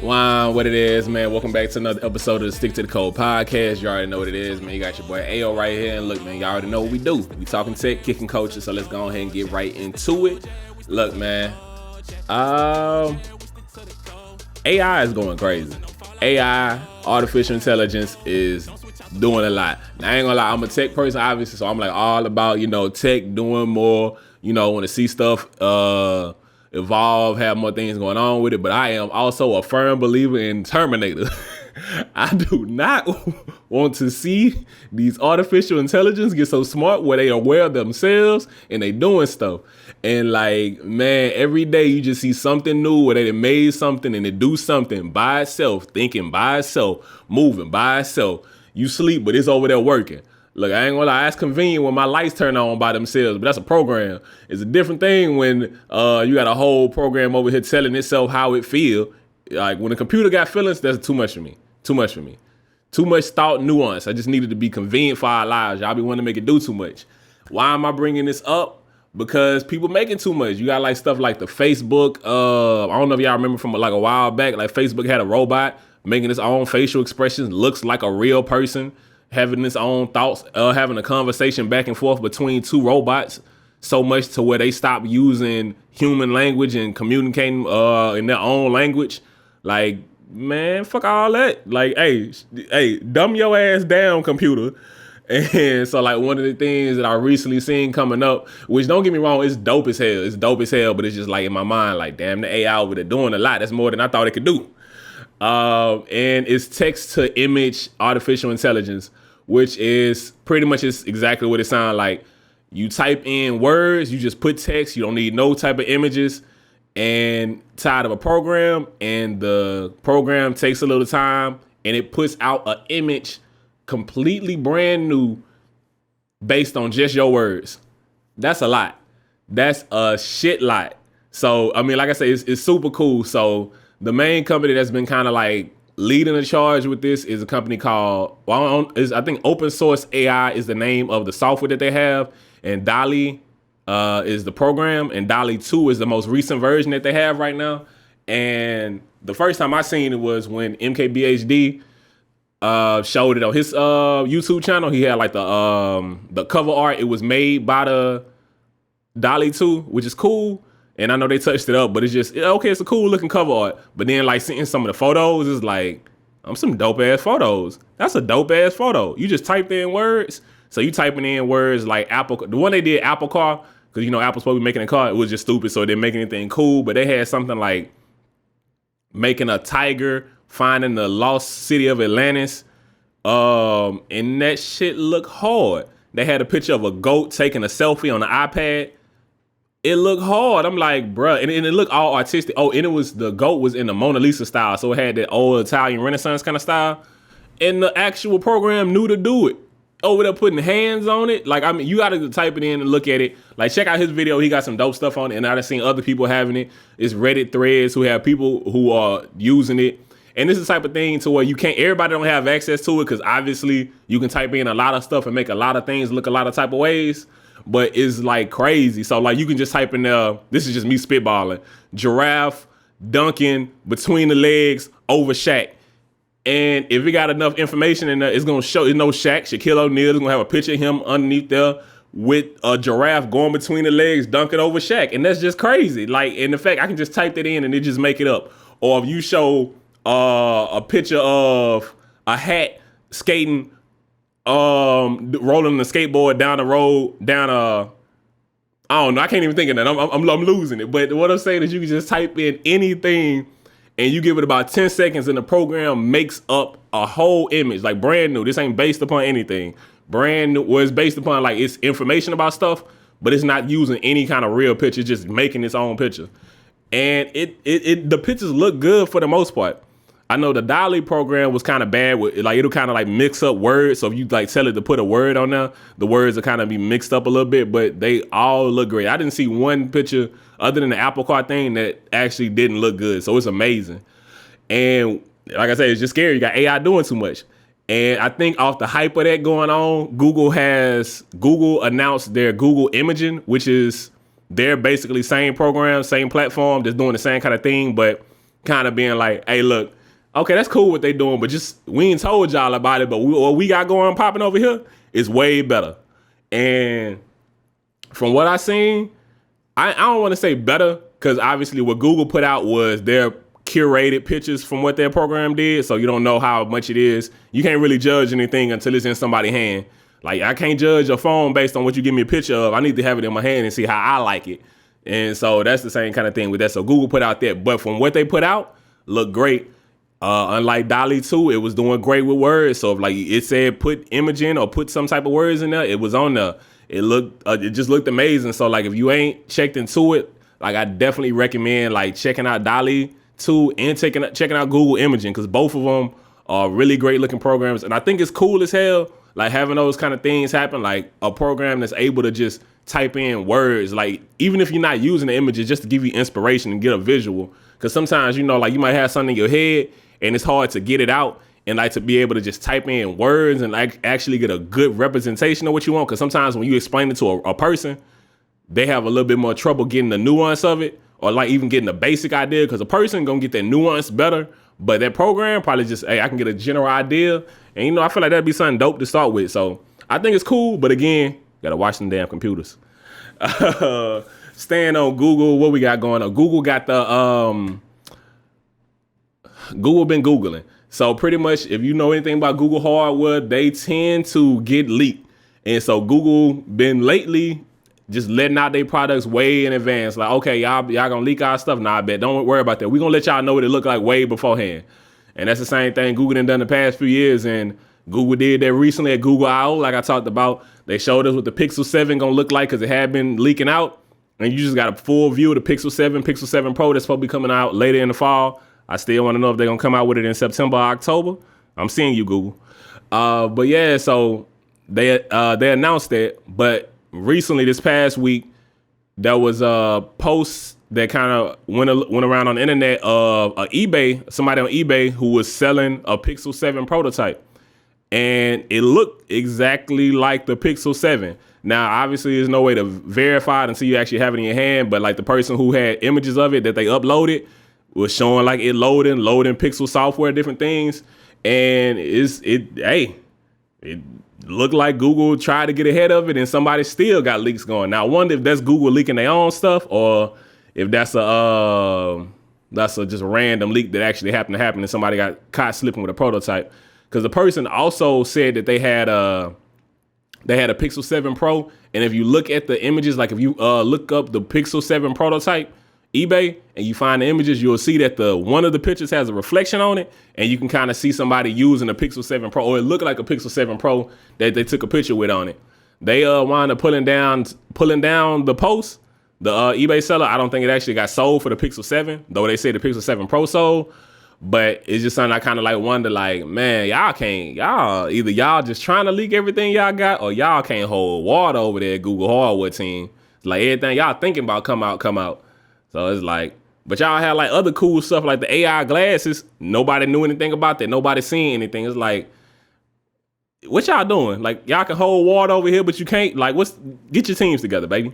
Wow, what it is, man. Welcome back to another episode of the Stick to the Code podcast. You already know what it is, man. You got your boy Ayo right here. And look, man, you already know what we do. We talking tech, kicking culture. So let's go ahead and get right into it. Look, man. AI is going crazy. AI, artificial intelligence, is doing a lot. Now, I ain't gonna lie, I'm a tech person, obviously, so I'm like all about, tech doing more, want to see stuff evolve, have more things going on with it. But I am also a firm believer in Terminator. I do not want to see these artificial intelligence get so smart where they are aware of themselves and they doing stuff. And like, man, every day you just see something new where they made something and they do something by itself, thinking by itself, moving by itself. You sleep, but it's over there working. Look, I ain't gonna lie, that's convenient when my lights turn on by themselves, but that's a program. It's a different thing when you got a whole program over here telling itself how it feel. Like when a computer got feelings, that's too much for me. Too much for me. Too much thought, nuance. I just needed to be convenient for our lives. Y'all be wanting to make it do too much. Why am I bringing this up? Because people making too much. You got like stuff like the Facebook. I don't know if y'all remember from like a while back, like Facebook had a robot making its own facial expressions, looks like a real person, having its own thoughts, having a conversation back and forth between two robots, so much to where they stop using human language and communicating in their own language. Like, man, fuck all that. Like, hey, dumb your ass down, computer. And so, like, one of the things that I recently seen coming up, which don't get me wrong, it's dope as hell. It's dope as hell, but it's just like in my mind, like, damn, the AI over there doing a lot. That's more than I thought it could do. And it's text to image artificial intelligence, which is pretty much is exactly what it sounds like. You type in words, you just put text, you don't need no type of images, and tied of a program, and the program takes a little time and it puts out an image completely brand new based on just your words. That's a lot. That's a shit lot. So, I mean, like I say, it's super cool. So the main company that's been kind of like leading the charge with this is a company called, I think Open Source AI is the name of the software that they have, and DALL-E is the program, and DALL-E 2 is the most recent version that they have right now. And the first time I seen it was when MKBHD showed it on his YouTube channel. He had like the cover art. It was made by the DALL-E 2, which is cool. And I know they touched it up, but it's just, okay, it's a cool looking cover art. But then like seeing some of the photos is like, some dope ass photos. That's a dope ass photo. You just typed in words. So you typing in words like Apple, the one they did Apple car, because Apple's supposed to be making a car. It was just stupid, so they didn't make anything cool. But they had something like making a tiger, finding the lost city of Atlantis. And that shit looked hard. They had a picture of a goat taking a selfie on the iPad. It looked hard. I'm like, bruh, and it looked all artistic. Oh, and the goat was in the Mona Lisa style, so it had that old Italian Renaissance kind of style. And the actual program knew to do it. Over there putting hands on it. Like, I mean, you got to type it in and look at it. Like, check out his video. He got some dope stuff on it, and I've seen other people having it. It's Reddit threads who have people who are using it. And this is the type of thing to where everybody don't have access to it, because obviously you can type in a lot of stuff and make a lot of things look a lot of type of ways. But it's like crazy. So like you can just type in this is just me spitballing, giraffe dunking between the legs over Shaq. And if it got enough information in there, it's going to show, Shaq, Shaquille O'Neal is going to have a picture of him underneath there with a giraffe going between the legs, dunking over Shaq. And that's just crazy. Like, in fact, I can just type that in and it just make it up. Or if you show a picture of a hat skating, rolling the skateboard down the road, I don't know, I can't even think of that. I'm losing it. But what I'm saying is you can just type in anything and you give it about 10 seconds and the program makes up a whole image, like brand new. This ain't based upon anything. Brand new, well, it's based upon like it's information about stuff, but it's not using any kind of real picture, just making its own picture. And the pictures look good for the most part. I know the DALL-E program was kind of bad with, like, it'll kind of like mix up words. So if you like tell it to put a word on there, the words will kind of be mixed up a little bit, but they all look great. I didn't see one picture other than the Apple Car thing that actually didn't look good. So it's amazing. And like I said, it's just scary. You got AI doing too much. And I think off the hype of that going on, Google announced their Google Imagen, which is they're basically same program, same platform, just doing the same kind of thing, but kind of being like, hey, look, okay, that's cool what they doing, but just we ain't told y'all about it, but what we got going popping over here is way better. And from what I seen, I don't want to say better, because obviously what Google put out was their curated pictures from what their program did, so you don't know how much it is. You can't really judge anything until it's in somebody's hand. Like, I can't judge a phone based on what you give me a picture of. I need to have it in my hand and see how I like it. And so that's the same kind of thing with that. So Google put out that, but from what they put out, looked great. Unlike DALL-E 2, it was doing great with words. So if like it said put Imagen or put some type of words in there, it was on there. It just looked amazing. So like if you ain't checked into it, like I definitely recommend like checking out DALL-E 2 and checking out Google Imagen, because both of them are really great looking programs. And I think it's cool as hell, like having those kind of things happen, like a program that's able to just type in words, like even if you're not using the images, just to give you inspiration and get a visual. Because sometimes, you know, like you might have something in your head and it's hard to get it out, and like to be able to just type in words and like actually get a good representation of what you want. Because sometimes when you explain it to a person, they have a little bit more trouble getting the nuance of it, or like even getting the basic idea, because a person gonna get that nuance better, but that program probably just, hey, I can get a general idea. And you know, I feel like that'd be something dope to start with. So I think it's cool, but again, gotta watch them damn computers. Staying on Google, what we got going on? Google got the Google been Googling. So pretty much, if you know anything about Google hardware, they tend to get leaked. And so Google been lately just letting out their products way in advance. Like, okay, y'all gonna leak our stuff? Nah, I bet. Don't worry about that. We gonna let y'all know what it look like way beforehand. And that's the same thing Google done the past few years. And Google did that recently at Google I/O, like I talked about. They showed us what the Pixel 7 gonna look like, because it had been leaking out. And you just got a full view of the Pixel 7, Pixel 7 Pro that's supposed to be coming out later in the fall. I still want to know if they're gonna come out with it in September or October. I'm seeing you, Google. But yeah, so they announced that. But recently, this past week, there was a post that kind of went around on the internet of somebody on eBay who was selling a Pixel 7 prototype. And it looked exactly like the Pixel 7. Now, obviously, there's no way to verify it until you actually have it in your hand. But like the person who had images of it that they uploaded was showing like it loading Pixel software, different things. And it looked like Google tried to get ahead of it, and somebody still got leaks going. Now, I wonder if that's Google leaking their own stuff, or if that's a just a random leak that actually happened to happen and somebody got caught slipping with a prototype. Because the person also said that they had a Pixel 7 Pro, and if you look at the images, like if you look up the Pixel 7 prototype eBay and you find the images, you'll see that one of the pictures has a reflection on it, and you can kind of see somebody using a Pixel 7 Pro, or it looked like a Pixel 7 Pro that they took a picture with on it. They wound up pulling down the post. The eBay seller, I don't think it actually got sold for the Pixel 7, though they say the Pixel 7 Pro sold. But it's just something I kind of like wonder, like, man, either y'all just trying to leak everything y'all got, or y'all can't hold water over there at Google hardware team. It's like everything y'all thinking about come out. So it's like, but y'all had like other cool stuff like the AI glasses. Nobody knew anything about that. Nobody seen anything. It's like, what y'all doing? Like, y'all can hold water over here, but you can't. Like, get your teams together, baby.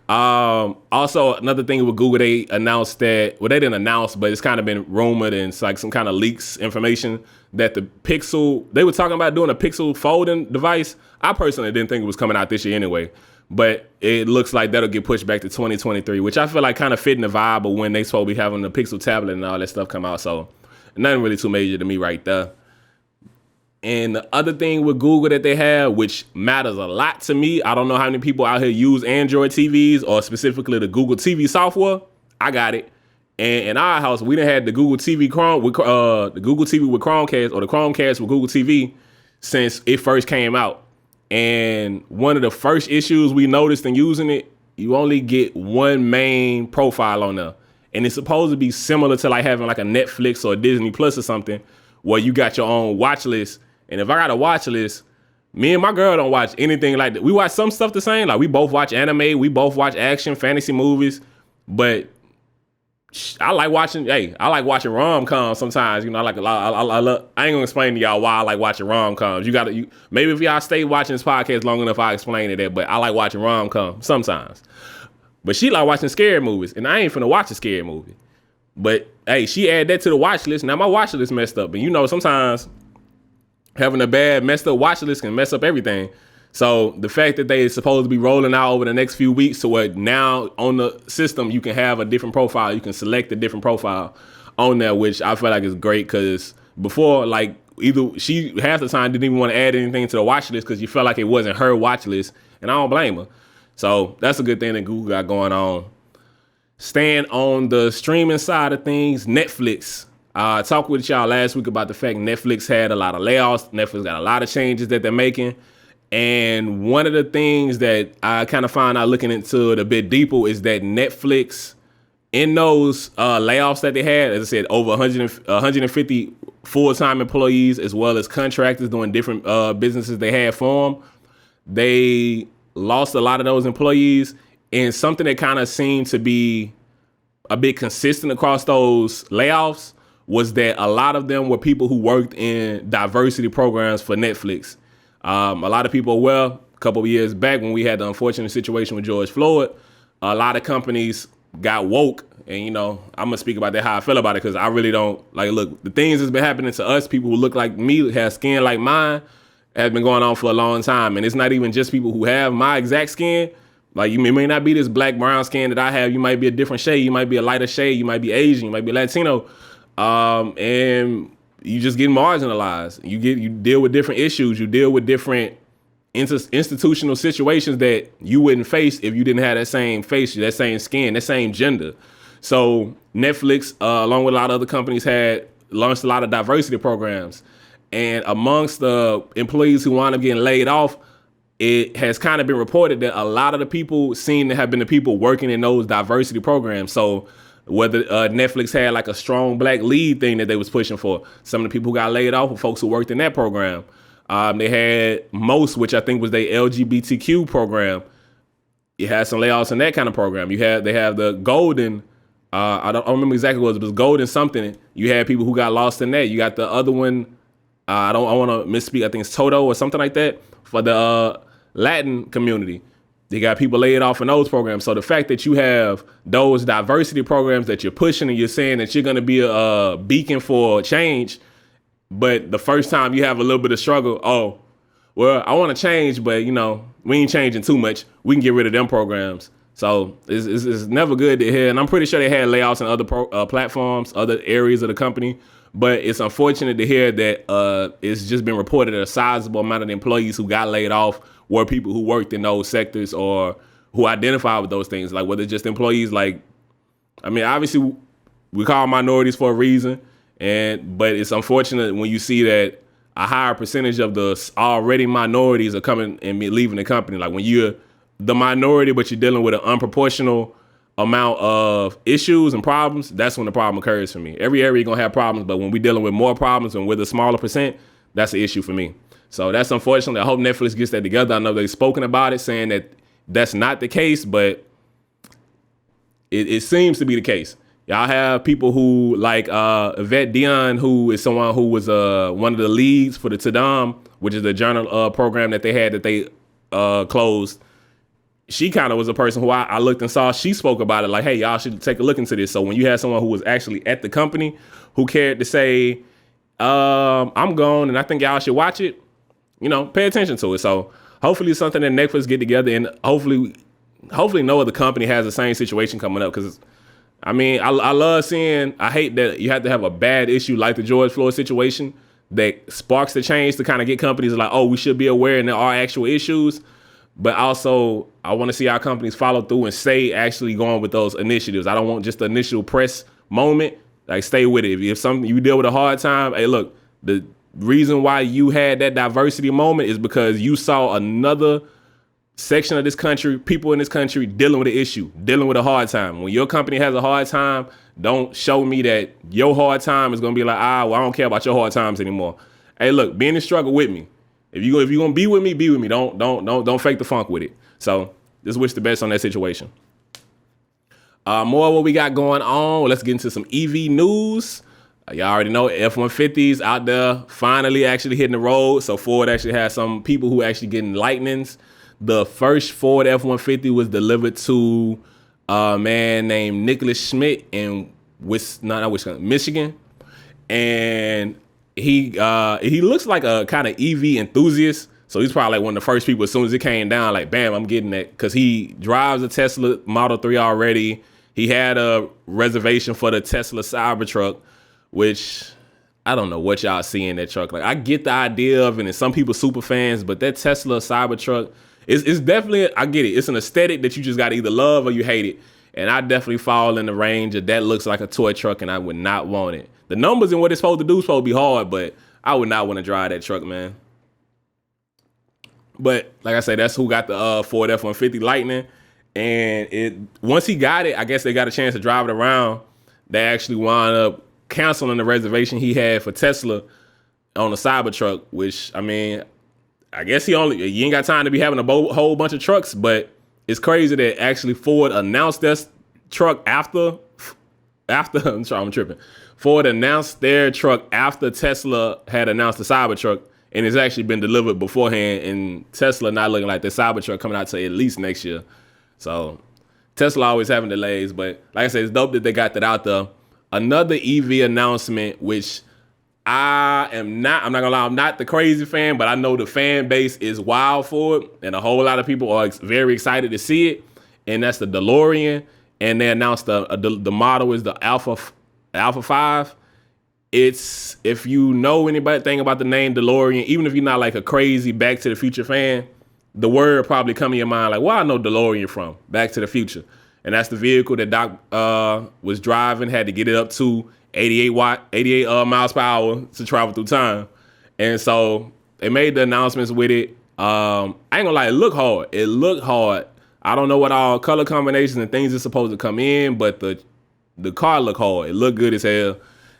Also, another thing with Google, they announced that, well, they didn't announce, but it's kind of been rumored, and it's like some kind of leaks information that the Pixel, they were talking about doing a Pixel folding device. I personally didn't think it was coming out this year anyway, but it looks like that'll get pushed back to 2023, which I feel like kind of fitting the vibe of when they supposed to be having the Pixel tablet and all that stuff come out. So nothing really too major to me right there. And the other thing with Google that they have, which matters a lot to me, I don't know how many people out here use Android TVs or specifically the Google TV software. I got it. And in our house, we done had the Google TV the Google TV with Chromecast, or the Chromecast with Google TV, since it first came out. And one of the first issues we noticed in using it, you only get one main profile on there. And it's supposed to be similar to like having like a Netflix or a Disney Plus or something, where you got your own watch list. And if I got a watch list, me and my girl don't watch anything like that. We watch some stuff the same. Like, we both watch anime. We both watch action, fantasy movies. But I like watching rom-coms sometimes. You know, I ain't gonna explain to y'all why I like watching rom-coms. Maybe if y'all stay watching this podcast long enough, I'll explain it there. But I like watching rom-coms sometimes. But she like watching scary movies, and I ain't finna watch a scary movie. But hey, she add that to the watch list. Now my watch list messed up, and you know sometimes having a bad messed up watch list can mess up everything. So the fact that they supposed to be rolling out over the next few weeks to what now on the system you can have a different profile, you can select a different profile on there, which I feel like is great because before like either she half the time didn't even want to add anything to the watch list because you felt like it wasn't her watch list, and I don't blame her. So that's a good thing that Google got going on. Staying on the streaming side of things, Netflix. I talked with y'all last week about the fact Netflix had a lot of layoffs. Netflix got a lot of changes that they're making. And one of the things that I kind of found out looking into it a bit deeper is that Netflix, in those layoffs that they had, as I said, over 150 full-time employees as well as contractors doing different businesses they had for them, they lost a lot of those employees. And something that kind of seemed to be a bit consistent across those layoffs was that a lot of them were people who worked in diversity programs for Netflix. A lot of people, well, a couple of years back when we had the unfortunate situation with George Floyd, a lot of companies got woke. And, you know, I'm going to speak about that, how I feel about it, because I really don't, like, look, the things that's been happening to us, people who look like me, have skin like mine, has been going on for a long time. And it's not even just people who have my exact skin. Like, you may not be this black, brown skin that I have. You might be a different shade. You might be a lighter shade. You might be Asian. You might be Latino. And you just get marginalized. You deal with different issues. You deal with different institutional situations that you wouldn't face if you didn't have that same face, that same skin, that same gender. So Netflix, along with a lot of other companies, had launched a lot of diversity programs. And amongst the employees who wound up getting laid off, it has kind of been reported that a lot of the people seem to have been the people working in those diversity programs. So whether Netflix had like a strong black lead thing that they was pushing for, some of the people who got laid off were folks who worked in that program. They had MOST, which I think was their LGBTQ program. You had some layoffs in that kind of program. They have the Golden. I don't remember exactly what it was Golden something. You had people who got lost in that. You got the other one. I want to misspeak. I think it's Toto or something like that for the Latin community. They got people laid off in those programs. So the fact that you have those diversity programs that you're pushing and you're saying that you're going to be a beacon for change, but the first time you have a little bit of struggle, oh, well, I want to change, but you know, we ain't changing too much. We can get rid of them programs. So it's never good to hear. And I'm pretty sure they had layoffs in other platforms, other areas of the company. But it's unfortunate to hear that it's just been reported that a sizable amount of the employees who got laid off were people who worked in those sectors or who identify with those things. Like whether it's just employees, like, I mean, obviously we call minorities for a reason. But it's unfortunate when you see that a higher percentage of the already minorities are coming and leaving the company. Like when you're the minority, but you're dealing with an unproportional amount of issues and problems, that's when the problem occurs for me. Every area you're gonna have problems, but when we're dealing with more problems and with a smaller percent, that's an issue for me. So that's unfortunate. I hope Netflix gets that together. I know they've spoken about it, saying that that's not the case, but it seems to be the case. Y'all have people who like Yvette Dion, who is someone who was one of the leads for the Tadam, which is the journal program that they had that they closed. She kind of was a person who I looked and saw. She spoke about it like, hey, y'all should take a look into this. So when you had someone who was actually at the company who cared to say, I'm gone and I think y'all should watch it, you know, pay attention to it. So hopefully it's something that Netflix get together, and hopefully no other company has the same situation coming up. Because, I mean, I love seeing, I hate that you have to have a bad issue like the George Floyd situation that sparks the change to kind of get companies like, oh, we should be aware and there are actual issues. But also, I want to see our companies follow through and stay actually going with those initiatives. I don't want just the initial press moment. Like, stay with it. If something you deal with a hard time, hey, look, the reason why you had that diversity moment is because you saw another section of this country, people in this country dealing with an issue, dealing with a hard time. When your company has a hard time, don't show me that your hard time is going to be like, well, I don't care about your hard times anymore. Hey, look, be in the struggle with me. If you're gonna be with me, be with me. Don't fake the funk with it. So just wish the best on that situation. More of what we got going on. Let's get into some EV news. Y'all already know F-150s out there finally actually hitting the road. So Ford actually has some people who actually getting Lightnings. The first Ford F-150 was delivered to a man named Nicholas Schmidt in Michigan, and he looks like a kind of EV enthusiast. So he's probably like one of the first people. As soon as it came down, like bam, I'm getting that, because he drives a Tesla Model 3 already. He had a reservation for the Tesla Cybertruck, which I don't know what y'all see in that truck. Like, I get the idea of it, and some people super fans, but that Tesla Cybertruck is definitely, I get it. It's an aesthetic that you just got to either love or you hate it. And I definitely fall in the range of that looks like a toy truck, and I would not want it. The numbers and what it's supposed to do is supposed to be hard, but I would not want to drive that truck, man. But like I said, that's who got the Ford F-150 Lightning. And once he got it, I guess they got a chance to drive it around. They actually wound up canceling the reservation he had for Tesla on the Cybertruck, which, I mean, I guess you ain't got time to be having a whole bunch of trucks, but it's crazy that actually Ford announced this truck after I'm tripping. Ford announced their truck after Tesla had announced the Cybertruck, and it's actually been delivered beforehand, and Tesla not looking like the Cybertruck coming out to at least next year. So Tesla always having delays, but like I said, it's dope that they got that out there. Another EV announcement, which I'm not gonna lie, I'm not the crazy fan, but I know the fan base is wild for it, and a whole lot of people are very excited to see it. And that's the DeLorean. And they announced the model is the Alpha 5. It's, if you know anything about the name DeLorean, even if you're not like a crazy Back to the Future fan, the word probably come in your mind like, well, I know DeLorean from Back to the Future. And that's the vehicle that Doc was driving, had to get it up to 88 miles per hour to travel through time. And so they made the announcements with it. I ain't gonna lie, it looked hard. I don't know what all color combinations and things are supposed to come in, but the car looked hard. It looked good as hell.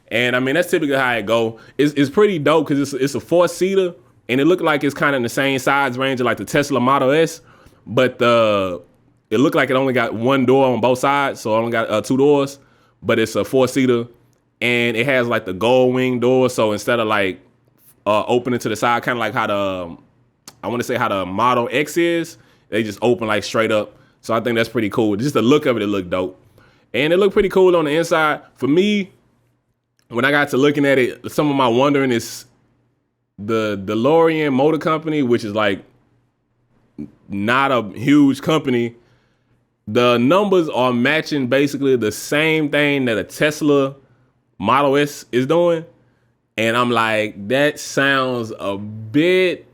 And I mean, that's typically how it go. It's pretty dope because it's a 4-seater, and it looked like it's kind of in the same size range of like the Tesla Model S, but it looked like it only got one door on both sides, so it only got 2 doors, but it's a 4-seater, and it has like the gold wing door, so instead of like opening to the side, kind of like how the Model X is, they just open like straight up. So I think that's pretty cool. Just the look of it looked dope, and it looked pretty cool on the inside. For me, when I got to looking at it, some of my wondering is the DeLorean Motor Company, which is like not a huge company. The numbers are matching basically the same thing that a Tesla Model S is doing. And I'm like, that sounds a bit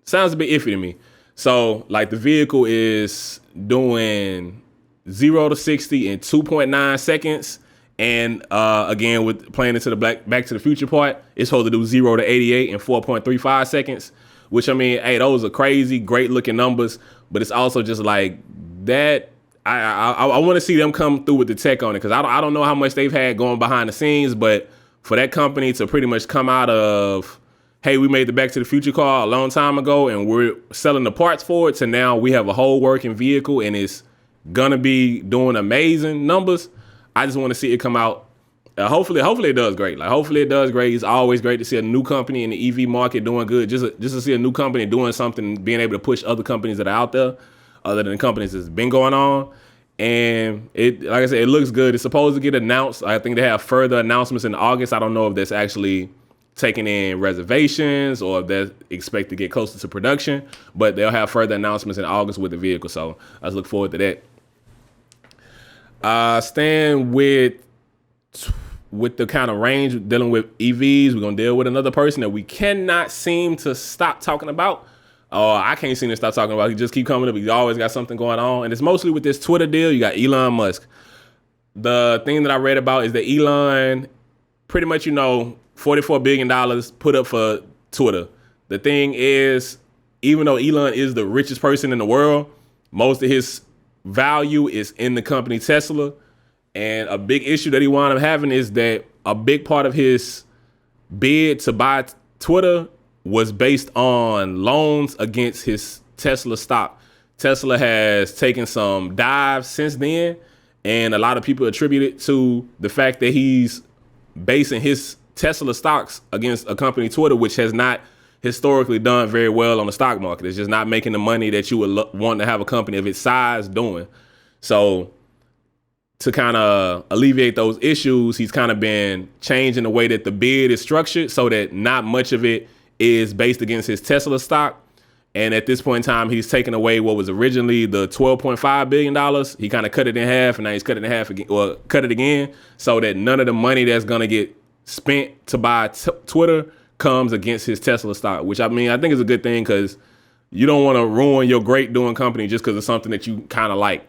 iffy to me. So like the vehicle is doing 0 to 60 in 2.9 seconds. And again, with playing into the Back to the Future part, it's supposed to do 0 to 88 in 4.35 seconds, which, I mean, hey, those are crazy, great looking numbers, but it's also just like that. I want to see them come through with the tech on it, because I don't know how much they've had going behind the scenes, but for that company to pretty much come out of, hey, we made the Back to the Future car a long time ago and we're selling the parts for it, to now we have a whole working vehicle and it's gonna be doing amazing numbers. I just want to see it come out. Hopefully it does great. Like, hopefully it does great. It's always great to see a new company in the EV market doing good. Just to see a new company doing something, being able to push other companies that are out there, other than the companies that's been going on. And it, like I said, it looks good. It's supposed to get announced. I think they have further announcements in August. I don't know if that's actually taking in reservations or if they expect to get closer to production, but they'll have further announcements in August with the vehicle. So I just look forward to that. Staying with the kind of range dealing with EVs, we're gonna deal with another person that we cannot seem to stop talking about. I can't seem to stop talking about. He just keep coming up. He's always got something going on, and it's mostly with this Twitter deal. You got Elon Musk. The thing that I read about is that Elon, pretty much, $44 billion put up for Twitter. The thing is, even though Elon is the richest person in the world, most of his value is in the company Tesla. And a big issue that he wound up having is that a big part of his bid to buy Twitter was based on loans against his Tesla stock. Tesla has taken some dives since then, and a lot of people attribute it to the fact that he's basing his Tesla stocks against a company, Twitter, which has not historically done very well on the stock market. It's just not making the money that you would want to have a company of its size doing. So to kind of alleviate those issues, he's kind of been changing the way that the bid is structured so that not much of it is based against his Tesla stock. And at this point in time, he's taken away what was originally the $12.5 billion. He kind of cut it in half, and now he's cut it in half again, or cut it again, so that none of the money that's going to get spent to buy Twitter comes against his Tesla stock, which I mean, I think is a good thing, because you don't want to ruin your great doing company just because of something that you kind of like.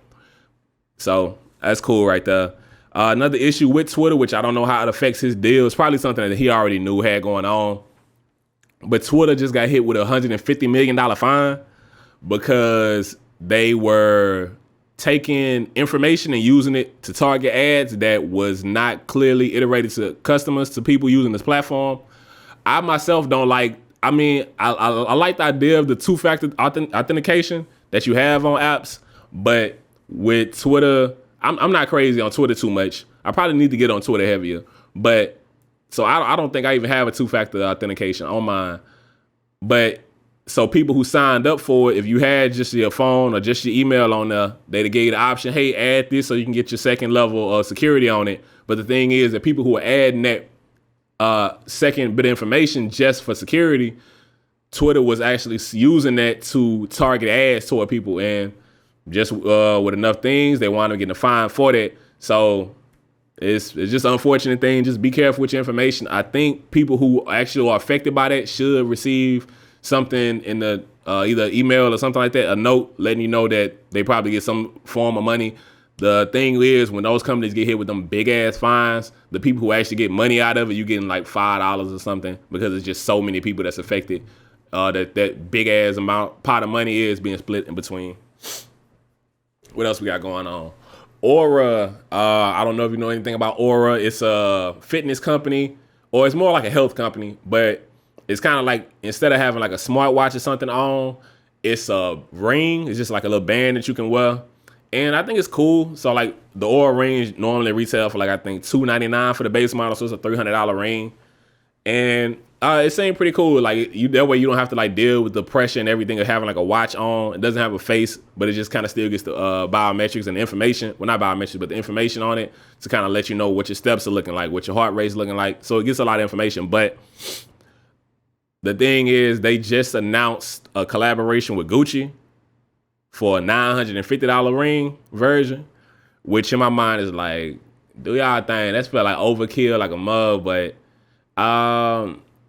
So that's cool right there. Another issue with Twitter, which I don't know how it affects his deal, is probably something that he already knew had going on. But Twitter just got hit with a $150 million fine because they were taking information and using it to target ads that was not clearly iterated to customers, to people using this platform. I myself don't like, I like the idea of the two-factor authentication that you have on apps, but with Twitter, I'm not crazy on Twitter too much. I probably need to get on Twitter heavier, but so I don't think I even have a two-factor authentication on mine. But so people who signed up for it, if you had just your phone or just your email on there, they gave you the option, hey, add this so you can get your second level of security on it. But the thing is that people who are adding that second bit of information just for security, Twitter was actually using that to target ads toward people. And just with enough things, they wound up getting a fine for that. So it's just an unfortunate thing. Just be careful with your information. I think people who actually are affected by that should receive something in the either email or something like that, a note letting you know that they probably get some form of money. The thing is, when those companies get hit with them big ass fines, the people who actually get money out of it, you getting like $5 or something, because it's just so many people that's affected. That big ass pot of money is being split in between. What else we got going on? Oura, I don't know if you know anything about Oura. It's a fitness company, or it's more like a health company, but it's kind of like, instead of having like a smartwatch or something on, it's a ring. It's just like a little band that you can wear. And I think it's cool. So like the Oura ring normally retail for like, I think $299 for the base model. So it's a $300 ring. And it seemed pretty cool. Like that way you don't have to like deal with the pressure and everything of having like a watch on. It doesn't have a face, but it just kind of still gets the biometrics and the information. Well, not biometrics, but the information on it to kind of let you know what your steps are looking like, what your heart rate's looking like. So it gets a lot of information. But the thing is, they just announced a collaboration with Gucci for a $950 ring version, which in my mind is like, do y'all thing. That's felt like overkill, like a mug, but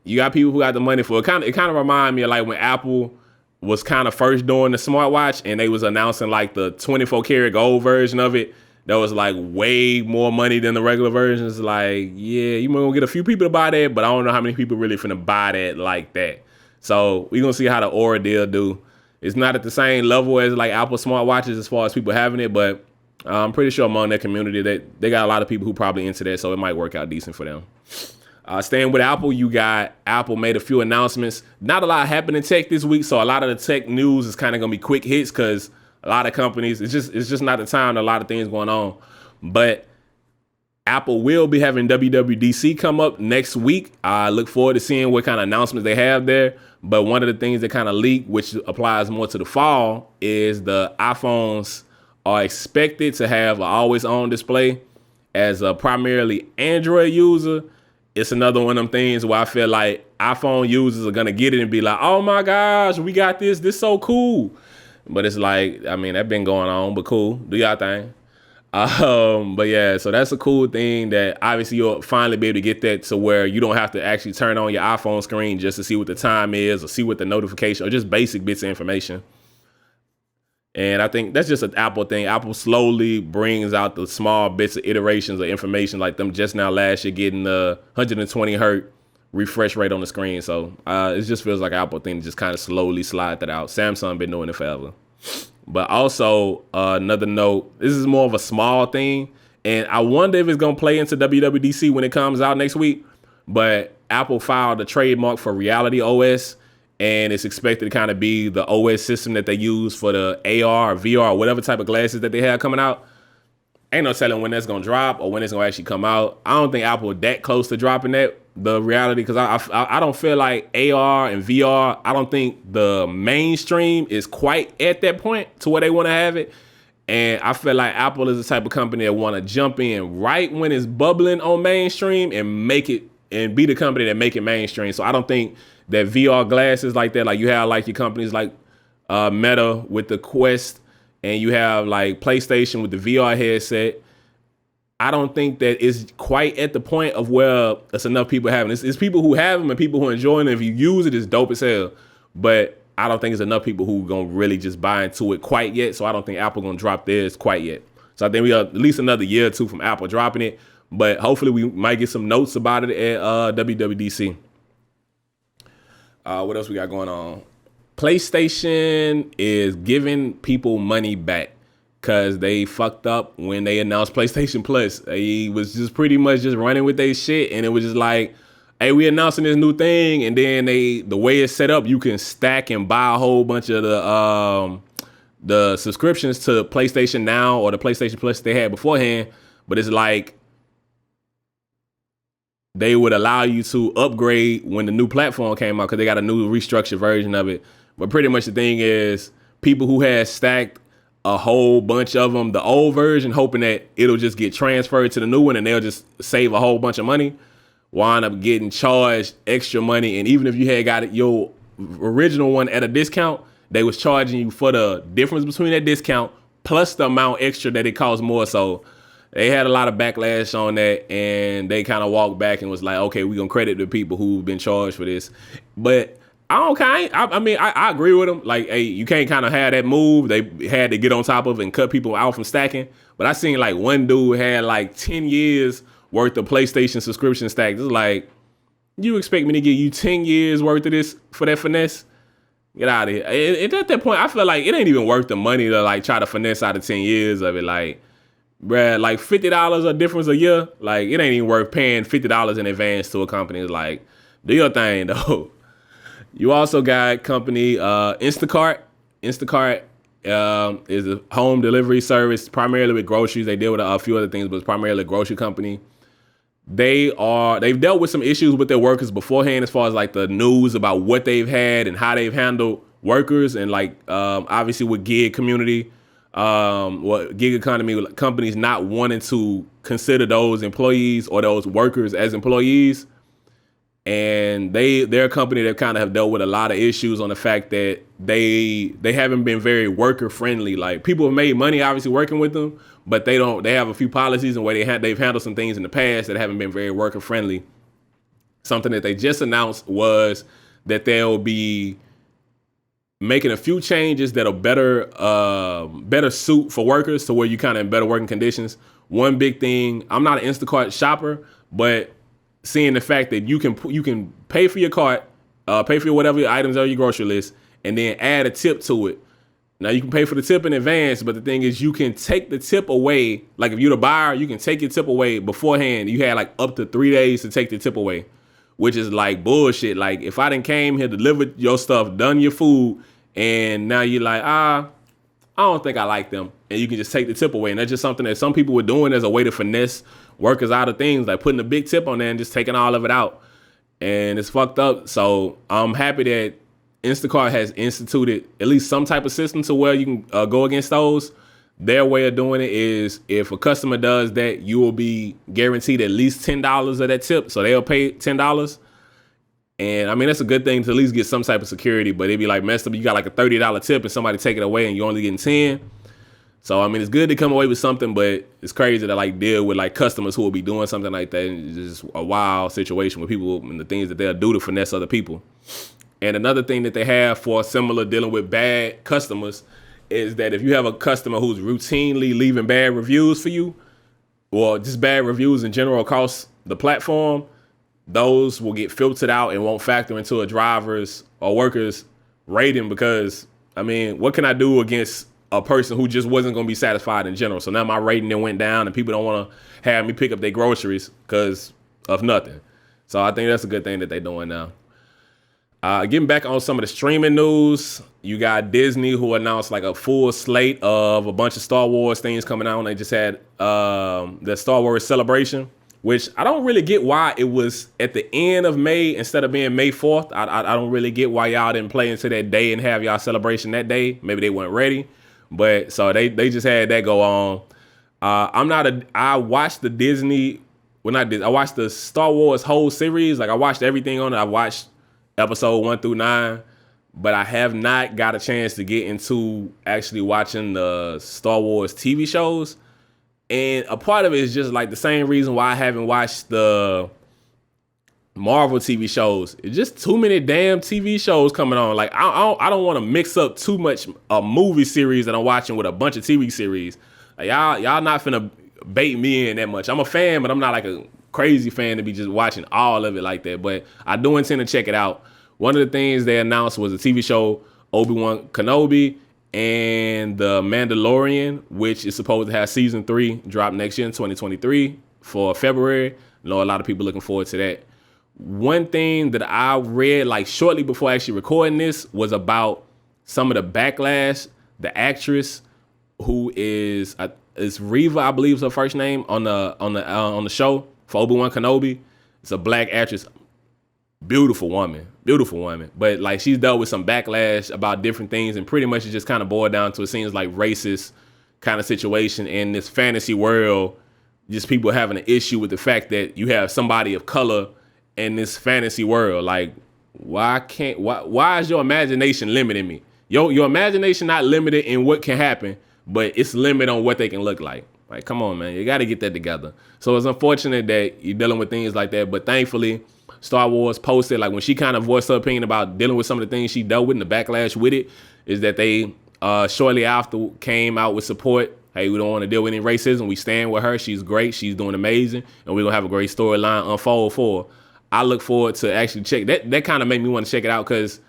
you got people who got the money for it. It kind of remind me of like when Apple was kind of first doing the smartwatch and they was announcing like the 24 karat gold version of it. That was like way more money than the regular versions. Like, yeah, you might gonna get a few people to buy that, but I don't know how many people really finna buy that like that. So we gonna see how the Oura deal do. It's not at the same level as like Apple smartwatches as far as people having it, but I'm pretty sure among that community that they got a lot of people who probably into that, so it might work out decent for them. Staying with Apple, you got Apple made a few announcements. Not a lot happened in tech this week, so a lot of the tech news is kind of gonna be quick hits because a lot of companies, it's just not the time. A lot of things going on, but Apple will be having WWDC come up next week. I look forward to seeing what kind of announcements they have there. But one of the things that kind of leaked, which applies more to the fall, is the iPhones are expected to have an always-on display. As a primarily Android user, it's another one of them things where I feel like iPhone users are gonna get it and be like, oh my gosh, we got this. This so cool. But it's like, I mean, that's been going on, but cool. Do y'all thing. But yeah, so that's a cool thing that obviously you'll finally be able to get that to where you don't have to actually turn on your iPhone screen just to see what the time is or see what the notification or just basic bits of information. And I think that's just an Apple thing. Apple slowly brings out the small bits of iterations of information, like them just now last year getting the 120 hertz refresh rate on the screen. So it just feels like an Apple thing to just kind of slowly slide that out. Samsung been doing it forever. But also another note, this is more of a small thing. And I wonder if it's going to play into WWDC when it comes out next week. But Apple filed a trademark for realityOS. And it's expected to kind of be the OS system that they use for the AR or VR or whatever type of glasses that they have coming out. Ain't no telling when that's going to drop or when it's going to actually come out. I don't think Apple that close to dropping the reality, because I don't feel like AR and VR, I don't think the mainstream is quite at that point to where they want to have it. And I feel like Apple is the type of company that want to jump in right when it's bubbling on mainstream and make it and be the company that make it mainstream. So I don't think that VR glasses like that, like you have like your companies like Meta with the Quest, and you have like PlayStation with the VR headset. I don't think that it's quite at the point of where it's enough people having it. It's people who have them and people who enjoy them. If you use it, it's dope as hell. But I don't think it's enough people who gonna really just buy into it quite yet. So I don't think Apple gonna drop theirs quite yet. So I think we are at least another year or two from Apple dropping it. But hopefully we might get some notes about it at WWDC. What else we got going on? PlayStation is giving people money back because they fucked up when they announced PlayStation Plus. They was just pretty much just running with their shit, and it was just like, hey, we announcing this new thing, and then the way it's set up, you can stack and buy a whole bunch of the subscriptions to PlayStation Now or the PlayStation Plus they had beforehand, but it's like they would allow you to upgrade when the new platform came out because they got a new restructured version of it. But pretty much the thing is, people who had stacked a whole bunch of them, the old version, hoping that it'll just get transferred to the new one and they'll just save a whole bunch of money, wind up getting charged extra money. And even if you had got your original one at a discount, they was charging you for the difference between that discount plus the amount extra that it costs more. So they had a lot of backlash on that, and they kind of walked back and was like, okay, we're going to credit the people who've been charged for this. But I agree with them. Like, hey, you can't kind of have that move. They had to get on top of it and cut people out from stacking. But I seen like one dude had like 10 years worth of PlayStation subscription stacked. It's like, you expect me to give you 10 years worth of this for that finesse? Get out of here. And at that point, I feel like it ain't even worth the money to like try to finesse out of 10 years of it. Like, bruh, like $50 a difference a year. Like, it ain't even worth paying $50 in advance to a company. It's like, do your thing though. You also got company Instacart. Instacart is a home delivery service, primarily with groceries. They deal with a few other things, but it's primarily a grocery company. They've dealt with some issues with their workers beforehand, as far as like the news about what they've had and how they've handled workers, and like obviously with gig community, gig economy, companies not wanting to consider those employees or those workers as employees. And they're a company that kind of have dealt with a lot of issues on the fact that they haven't been very worker friendly. Like, people have made money obviously working with them, but they have a few policies and way they've handled some things in the past that haven't been very worker friendly. Something that they just announced was that they'll be making a few changes that'll better suit for workers to where you kind of in better working conditions. One big thing, I'm not an Instacart shopper, but seeing the fact that you can pay for your cart, pay for whatever your items are on your grocery list, and then add a tip to it. Now, you can pay for the tip in advance, but the thing is, you can take the tip away. Like, if you're the buyer, you can take your tip away beforehand. You had like up to 3 days to take the tip away, which is like bullshit. Like, if I done came here, delivered your stuff, done your food, and now you're like, I don't think I like them, and you can just take the tip away. And that's just something that some people were doing as a way to finesse workers out of things, like putting a big tip on there and just taking all of it out. And it's fucked up. So I'm happy that Instacart has instituted at least some type of system to where you can go against those. Their way of doing it is, if a customer does that, you will be guaranteed at least $10 of that tip. So they'll pay $10. And I mean, that's a good thing to at least get some type of security, but it'd be like messed up. You got like a $30 tip and somebody take it away and you're only getting 10. So, I mean, it's good to come away with something, but it's crazy to like deal with like customers who will be doing something like that. And it's just a wild situation with people and the things that they'll do to finesse other people. And another thing that they have for similar dealing with bad customers is that if you have a customer who's routinely leaving bad reviews for you, or just bad reviews in general across the platform, those will get filtered out and won't factor into a driver's or worker's rating, because, I mean, what can I do against a person who just wasn't going to be satisfied in general? So now my rating then went down and people don't want to have me pick up their groceries because of nothing. So I think that's a good thing that they're doing now. Getting back on some of the streaming news, you got Disney, who announced like a full slate of a bunch of Star Wars things coming out. And they just had the Star Wars Celebration, which I don't really get why it was at the end of May instead of being May 4th. I don't really get why y'all didn't play into that day and have y'all celebration that day. Maybe they weren't ready. But so they just had that go on. I watched the Disney, well not Disney, I watched the Star Wars whole series. Like I watched everything on it. I watched episode 1 through 9, but I have not got a chance to get into actually watching the Star Wars TV shows. And a part of it is just like the same reason why I haven't watched the Marvel TV shows. It's just too many damn TV shows coming on. Like I don't want to mix up too much a movie series that I'm watching with a bunch of TV series. Like y'all not finna bait me in that much. I'm a fan, but I'm not like a crazy fan to be just watching all of it like that. But I do intend to check it out. One of the things they announced was a TV show, Obi-Wan Kenobi and the Mandalorian, which is supposed to have season 3 drop next year in 2023 for February. I know a lot of people looking forward to that. One thing that I read like shortly before actually recording this was about some of the backlash. The actress who is Reva, I believe is her first name on the show for Obi-Wan Kenobi. It's a black actress, beautiful woman. But like she's dealt with some backlash about different things, and pretty much it just kind of boiled down to, it seems like, racist kind of situation in this fantasy world. Just people having an issue with the fact that you have somebody of color in this fantasy world. Like, why is your imagination limiting me? Your imagination not limited in what can happen, but it's limited on what they can look like. Like, come on, man, you got to get that together. So it's unfortunate that you're dealing with things like that, but thankfully Star Wars posted, like when she kind of voiced her opinion about dealing with some of the things she dealt with and the backlash with it, is that they shortly after came out with support. Hey, we don't want to deal with any racism. We stand with her. She's great. She's doing amazing. And we're going to have a great storyline unfold for her. I look forward to actually check that. That kind of made me want to check it out, because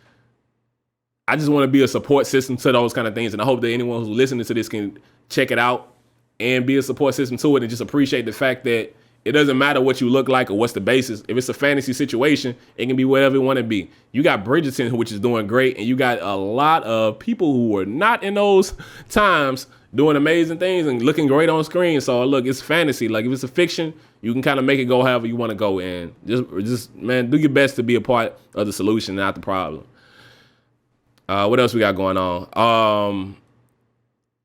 I just want to be a support system to those kind of things. And I hope that anyone who's listening to this can check it out and be a support system to it, and just appreciate the fact that it doesn't matter what you look like or what's the basis. If it's a fantasy situation, it can be whatever you want to be. You got Bridgerton, which is doing great, and you got a lot of people who were not in those times doing amazing things and looking great on screen. So look, it's fantasy. Like if it's a fiction, you can kind of make it go however you want to go, and just man, do your best to be a part of the solution, not the problem. What else we got going on?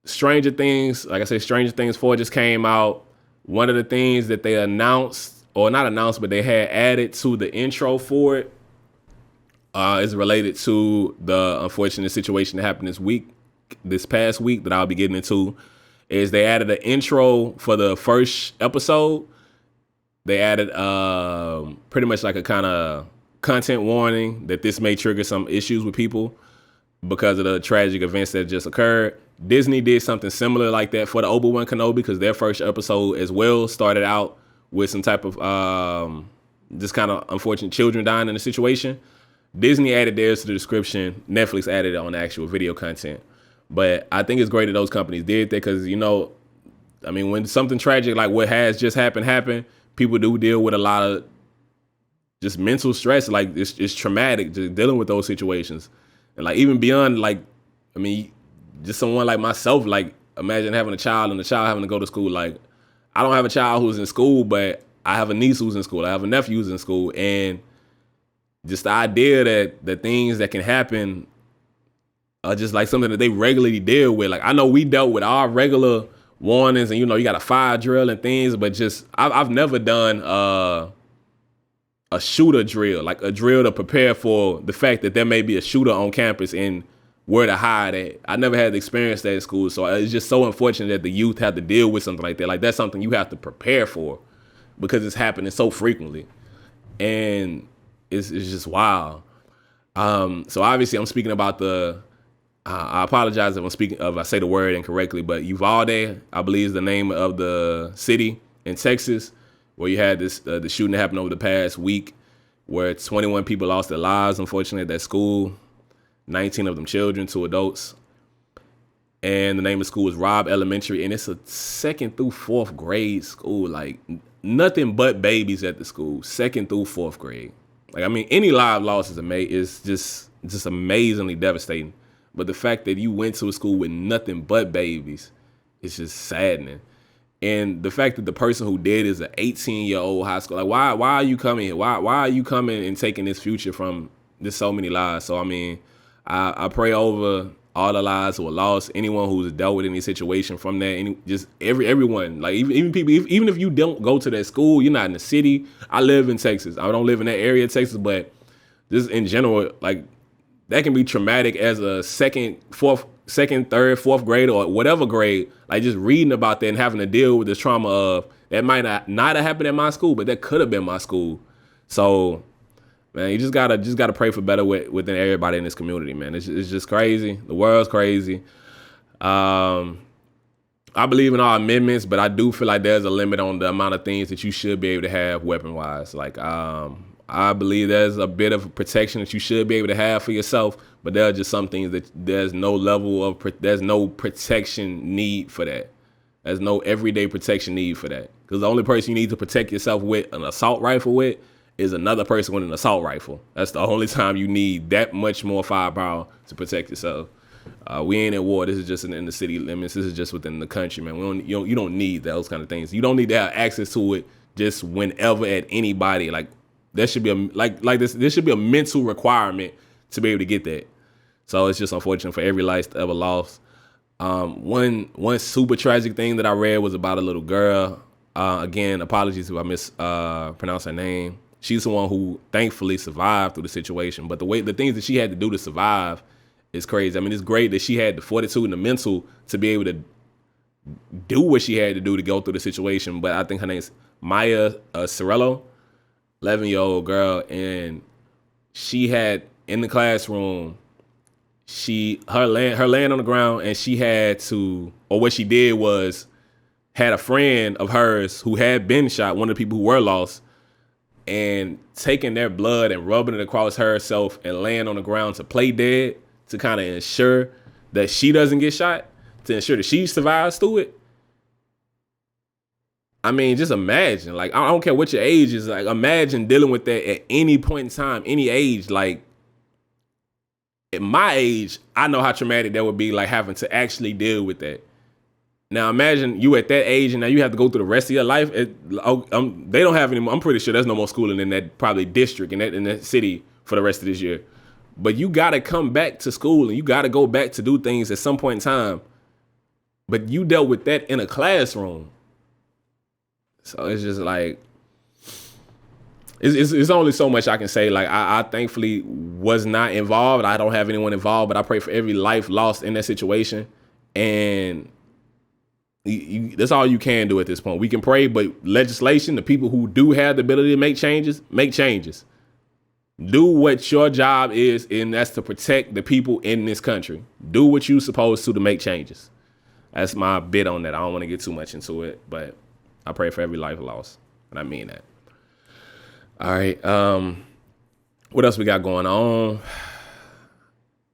Stranger Things, like I said, Stranger Things 4 just came out. One of the things that they announced, or not announced, but they had added to the intro for it is related to the unfortunate situation that happened this past week that I'll be getting into. Is they added an intro for the first episode. They added pretty much like a kind of content warning that this may trigger some issues with people because of the tragic events that just occurred. Disney did something similar like that for the Obi-Wan Kenobi, because their first episode as well started out with some type of just kind of unfortunate children dying in the situation. Disney added theirs to the description. Netflix added it on the actual video content. But I think it's great that those companies did that, because, you know, I mean, when something tragic like what has just happened, people do deal with a lot of just mental stress. Like it's traumatic just dealing with those situations. And like even beyond, like, I mean, just someone like myself, like imagine having a child and the child having to go to school. Like I don't have a child who's in school, but I have a niece who's in school. I have a nephew who's in school. And just the idea that the things that can happen are just like something that they regularly deal with. Like I know we dealt with our regular warnings and, you know, you got a fire drill and things, but just I've never done a shooter drill, like a drill to prepare for the fact that there may be a shooter on campus and where to hide at. I never had to experience that in school. So it's just so unfortunate that the youth have to deal with something like that. Like that's something you have to prepare for because it's happening so frequently. And it's just wild. So obviously I'm speaking about I apologize if I say the word incorrectly, but Uvalde, I believe, is the name of the city in Texas where you had this the shooting that happened over the past week, where 21 people lost their lives, unfortunately, at that school. 19 of them children, 2 adults. And the name of the school is Robb Elementary, and it's a 2nd through 4th grade school. Like nothing but babies at the school, 2nd through 4th grade. Like I mean, any live loss is just amazingly devastating. But the fact that you went to a school with nothing but babies, it's just saddening. And the fact that the person who did is an 18-year-old high school, like why are you coming here? Why are you coming and taking this future from this so many lives? So I mean, I pray over all the lives who were lost, anyone who's dealt with any situation from that, everyone, like even people, even if you don't go to that school, you're not in the city. I live in Texas. I don't live in that area of Texas, but just in general, like that can be traumatic as a second, third, fourth grade or whatever grade. Like just reading about that and having to deal with this trauma of that might not have happened at my school, but that could have been my school. So, man, you just gotta pray for better within everybody in this community, man. It's just crazy. The world's crazy. I believe in all amendments, but I do feel like there's a limit on the amount of things that you should be able to have weapon-wise. Like, I believe there's a bit of protection that you should be able to have for yourself, but there are just some things that there's no protection need for that. There's no everyday protection need for that. Because the only person you need to protect yourself with an assault rifle with is another person with an assault rifle. That's the only time you need that much more firepower to protect yourself. We ain't at war. This is just in the city limits. This is just within the country, man. You don't need those kind of things. You don't need to have access to it just whenever at anybody. Like there should be this should be a mental requirement to be able to get that. So it's just unfortunate for every life ever lost. One super tragic thing that I read was about a little girl. Again, apologies if I mispronounce her name. She's the one who thankfully survived through the situation. But the things that she had to do to survive is crazy. I mean, it's great that she had the fortitude and the mental to be able to do what she had to do to go through the situation. But I think her name's Maya Cirillo, 11-year-old girl, and she had in the classroom. Her laying on the ground, and she had to, or what she did was had a friend of hers who had been shot, one of the people who were lost, and taking their blood and rubbing it across herself and laying on the ground to play dead to kind of ensure that she doesn't get shot, to ensure that she survives through it. I mean, just imagine, like, I don't care what your age is, like, imagine dealing with that at any point in time, any age. Like, at my age, I know how traumatic that would be, like having to actually deal with that. Now imagine you at that age and now you have to go through the rest of your life. They don't have any more. I'm pretty sure there's no more schooling in that probably district in that city for the rest of this year. But you got to come back to school and you got to go back to do things at some point in time. But you dealt with that in a classroom. So it's just like, it's only so much I can say. Like I thankfully was not involved. I don't have anyone involved, but I pray for every life lost in that situation. And that's all you can do at this point. We can pray, but legislation, the people who do have the ability to make changes, make changes. Do what your job is, and that's to protect the people in this country. Do what you're supposed to make changes. That's my bit on that. I don't want to get too much into it, but I pray for every life lost, and I mean that. All right. What else we got going on?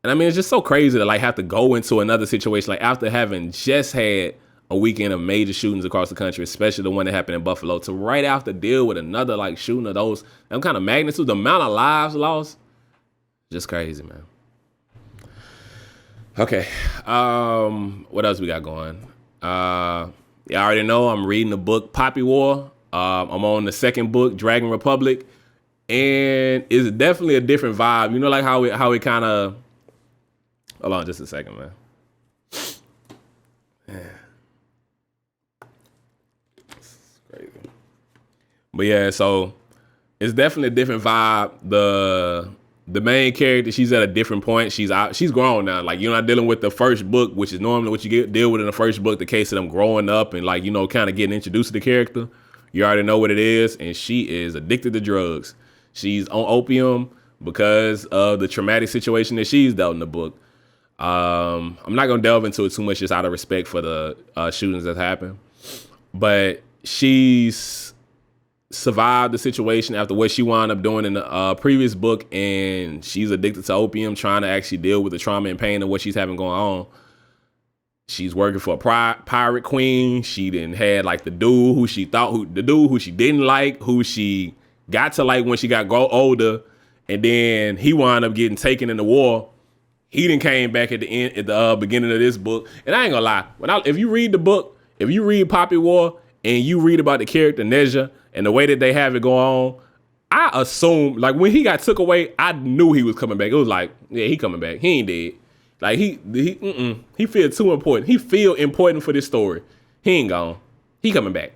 And I mean, it's just so crazy to like have to go into another situation like after having just had a weekend of major shootings across the country, especially the one that happened in Buffalo, to right after deal with another like shooting of those kind of magnitude, the amount of lives lost, just crazy, man. Okay. What else we got going? You already know I'm reading the book Poppy War. I'm on the second book, Dragon Republic, and it's definitely a different vibe. You know, like how it kind of. Hold on, just a second, man. It's crazy. But yeah, so it's definitely a different vibe. The main character, she's at a different point. She's grown now. Like, you're not dealing with the first book, which is normally what you deal with in the first book, the case of them growing up and like, you know, kind of getting introduced to the character. You already know what it is, and she is addicted to drugs. She's on opium because of the traumatic situation that she's dealt in the book. I'm not gonna delve into it too much, just out of respect for the shootings that happened. But she's survived the situation after what she wound up doing in the previous book, and she's addicted to opium, trying to actually deal with the trauma and pain of what she's having going on. She's working for a pirate queen. She then had like the dude who she didn't like, who she got to like when she got older, and then he wound up getting taken in the war. He then came back at the beginning of this book, and I ain't gonna lie. If you read the book, if you read Poppy War and you read about the character Neja and the way that they have it go on, I assume like when he got took away, I knew he was coming back. It was like, yeah, he coming back. He ain't dead. Like he feel too important. He feel important for this story. He ain't gone. He coming back.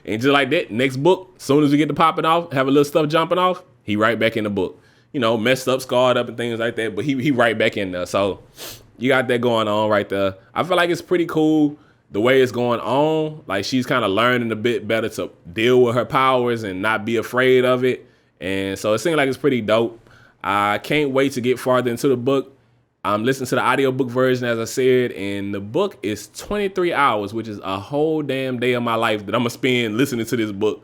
And just like that, next book, soon as we get to popping off, have a little stuff jumping off, he right back in the book. You know, messed up, scarred up and things like that, but he right back in there. So you got that going on right there. I feel like it's pretty cool the way it's going on. Like she's kind of learning a bit better to deal with her powers and not be afraid of it. And so it seems like it's pretty dope. I can't wait to get farther into the book. I'm listening to the audiobook version, as I said, and the book is 23 hours, which is a whole damn day of my life that I'm going to spend listening to this book.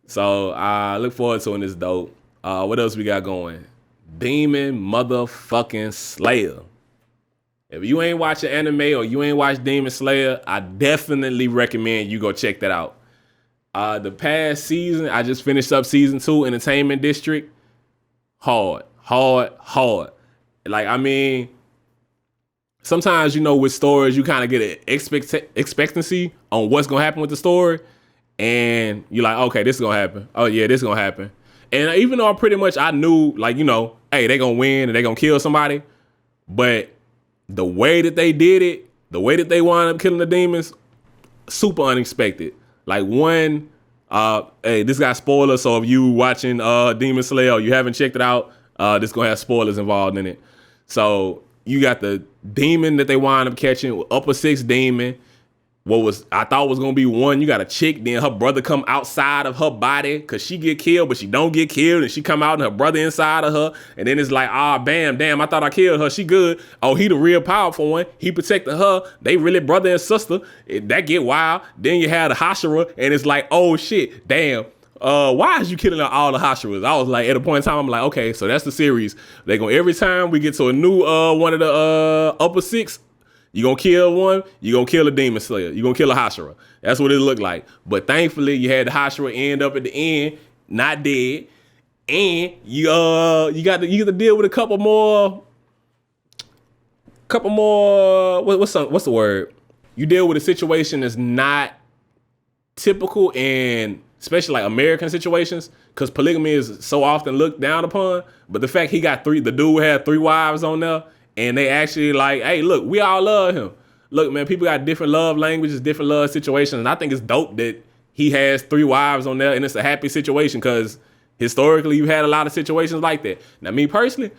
So I look forward to it, and it's dope. What else we got going? Demon motherfucking Slayer. If you ain't watching anime or you ain't watched Demon Slayer, I definitely recommend you go check that out. The past season, I just finished up season 2, Entertainment District. Hard. Like, I mean, sometimes, you know, with stories, you kind of get an expectancy on what's going to happen with the story. And you're like, okay, this is going to happen. Oh, yeah, this is going to happen. And even though I knew, like, you know, hey, they're going to win and they're going to kill somebody. But the way that they did it, the way that they wound up killing the demons, super unexpected. Like one, hey, this got spoilers. So if you watching Demon Slayer or you haven't checked it out, this going to have spoilers involved in it. So you got the demon that they wind up catching, upper 6 demon. I thought was gonna be one. You got a chick, then her brother come outside of her body because she get killed, but she don't get killed, and she come out and her brother inside of her, and then it's like, damn, I thought I killed her. She good. Oh, he the real powerful one. He protected her. They really brother and sister. That get wild. Then you have the Hashira, and it's like, oh shit, damn. Why is you killing all the Hashiras? I was like, at a point in time, I'm like, okay, so that's the series. They gonna every time we get to a new one of the upper 6, you gonna kill one, you gonna kill a demon slayer, you gonna kill a Hashira. That's what it looked like. But thankfully, you had the Hashira end up at the end, not dead, and you got to deal with a couple more. What's the word? You deal with a situation that's not typical and especially like American situations, because polygamy is so often looked down upon. But the fact the dude had 3 wives on there, and they actually like, hey, look, we all love him. Look, man, people got different love languages, different love situations, and I think it's dope that he has 3 wives on there, and it's a happy situation, because historically you've had a lot of situations like that. Now, me personally,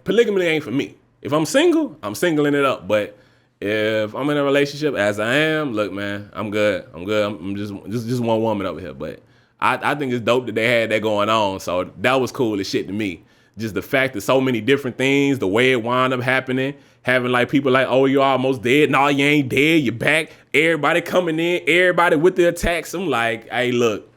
polygamy ain't for me. If I'm single, I'm singling it up, but if I'm in a relationship, as I am, look, man, I'm good. I'm just one woman over here. But I think it's dope that they had that going on. So that was cool as shit to me. Just the fact that so many different things, the way it wound up happening, having like people like, oh, you're almost dead. No, you ain't dead. You're back. Everybody coming in, everybody with the attacks. I'm like, hey, look,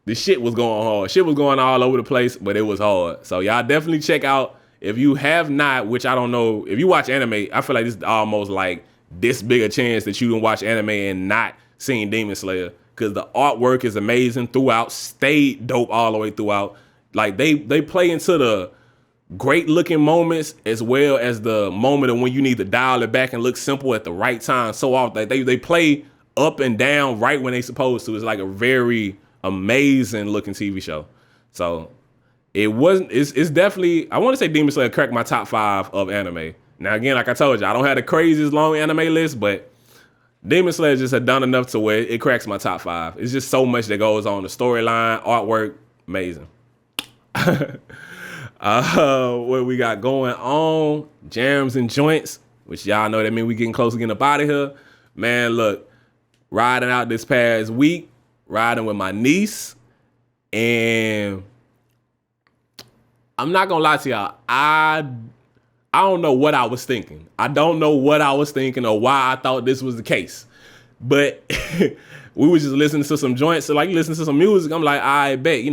this shit was going hard. Shit was going all over the place, but it was hard. So y'all definitely check out. If you have not, which I don't know, if you watch anime, I feel like this is almost like this big a chance that you can watch anime and not seen Demon Slayer, because the artwork is amazing throughout, stayed dope all the way throughout. Like they play into the great looking moments as well as the moment of when you need to dial it back and look simple at the right time. So often they play up and down right when they supposed to. It's like a very amazing looking TV show. So it's definitely, I want to say Demon Slayer cracked my top 5 of anime. Now, again, like I told you, I don't have the craziest long anime list, but Demon Slayer just had done enough to where it cracks my top 5. It's just so much that goes on. The storyline, artwork, amazing. What we got going on, jams and joints, which y'all know that mean we getting close to getting up out of here. Man, look, riding out this past week, riding with my niece, and I'm not gonna lie to y'all. I don't know what I was thinking. I don't know what I was thinking or why I thought this was the case. But we was just listening to some joints, so like listening to some music. I'm like, I bet,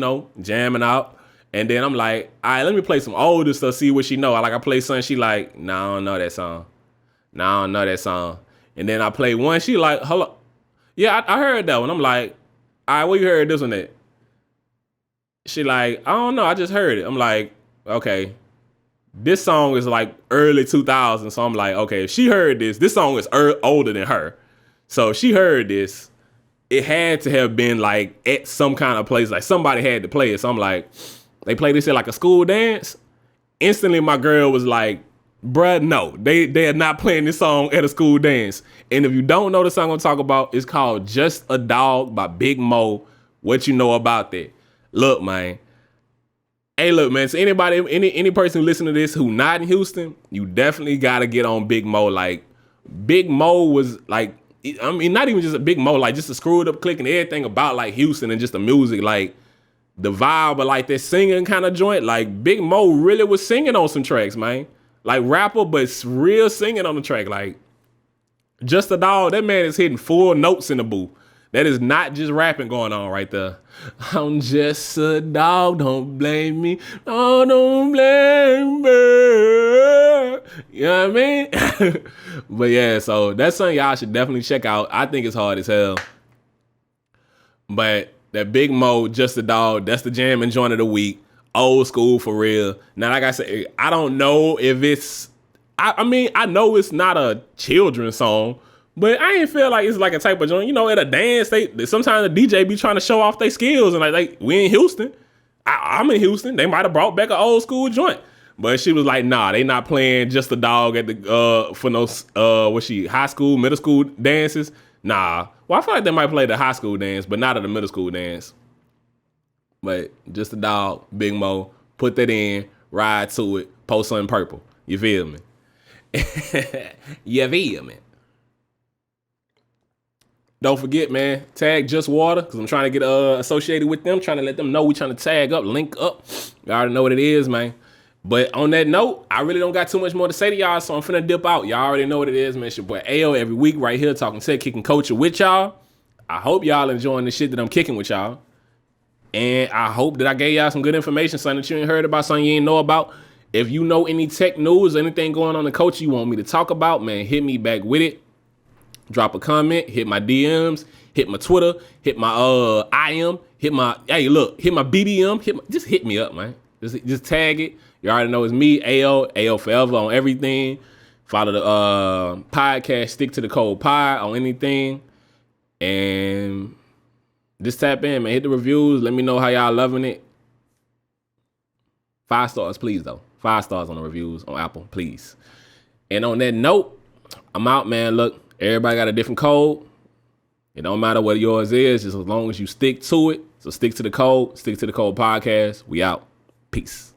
jamming out. And then I'm like, all right, let me play some older stuff, see what she know. I play something, she like, nah, I don't know that song. And then I play one, she like, hello. Yeah, I heard that one. I'm like, all right, where you heard this one at? She like, I don't know, I just heard it. I'm like, okay, this song is like early 2000s. So I'm like, okay, if she heard this song is older than her. So if she heard this, it had to have been like at some kind of place, like somebody had to play it. So I'm like, they play this at like a school dance. Instantly, my girl was like, bruh, no, they are not playing this song at a school dance. And if you don't know the song I'm talking about, it's called Just a Dog by Big Mo. What you know about that? Look, man. Hey, look, man. So anybody, any person who listen to this who not in Houston, you definitely got to get on Big Mo. Like, Big Mo was like, I mean, not even just a Big Mo, like just a screwed up click and everything about like Houston and just the music, like the vibe of like that singing kind of joint. Like Big Mo really was singing on some tracks, man. Like rapper, but real singing on the track. Like Just a Dog, that man is hitting full notes in the booth. That is not just rapping going on right there. I'm just a dog, don't blame me. Oh, don't blame me. You know what I mean? But yeah, so that's something y'all should definitely check out. I think it's hard as hell. But that Big Mo, Just a Dog, that's the jam and joint of the week. Old school for real. Now, like I said, I don't know if it's, I mean, I know it's not a children's song, but I ain't feel like it's like a type of joint. You know, at a dance, sometimes the DJ be trying to show off their skills, and like we in Houston. I'm in Houston. They might have brought back an old school joint, but she was like, nah, they not playing Just a Dog at the for no high school, middle school dances. Nah. Well, I feel like they might play the high school dance, but not at the middle school dance. But Just a Dog, Big Mo, put that in, ride to it, post something purple. You feel me? You feel me? Don't forget, man, tag Just Water, because I'm trying to get associated with them, trying to let them know we trying to tag up, link up. You already know what it is, man. But on that note, I really don't got too much more to say to y'all, so I'm finna dip out. Y'all already know what it is, man. It's your boy AO every week right here talking tech, kicking culture with y'all. I hope y'all enjoying the shit that I'm kicking with y'all. And I hope that I gave y'all some good information, something that you ain't heard about, something you ain't know about. If you know any tech news, anything going on in culture you want me to talk about, man, hit me back with it. Drop a comment, hit my DMs, hit my Twitter, hit my IM, hit my BBM, just hit me up, man. Just tag it. You already know it's me, AO forever on everything. Follow the podcast, stick to the code PI on anything. And just tap in, man. Hit the reviews. Let me know how y'all loving it. 5 stars, please, though. 5 stars on the reviews on Apple, please. And on that note, I'm out, man. Look. Everybody got a different code. It don't matter what yours is, just as long as you stick to it. So stick to the code podcast. We out. Peace.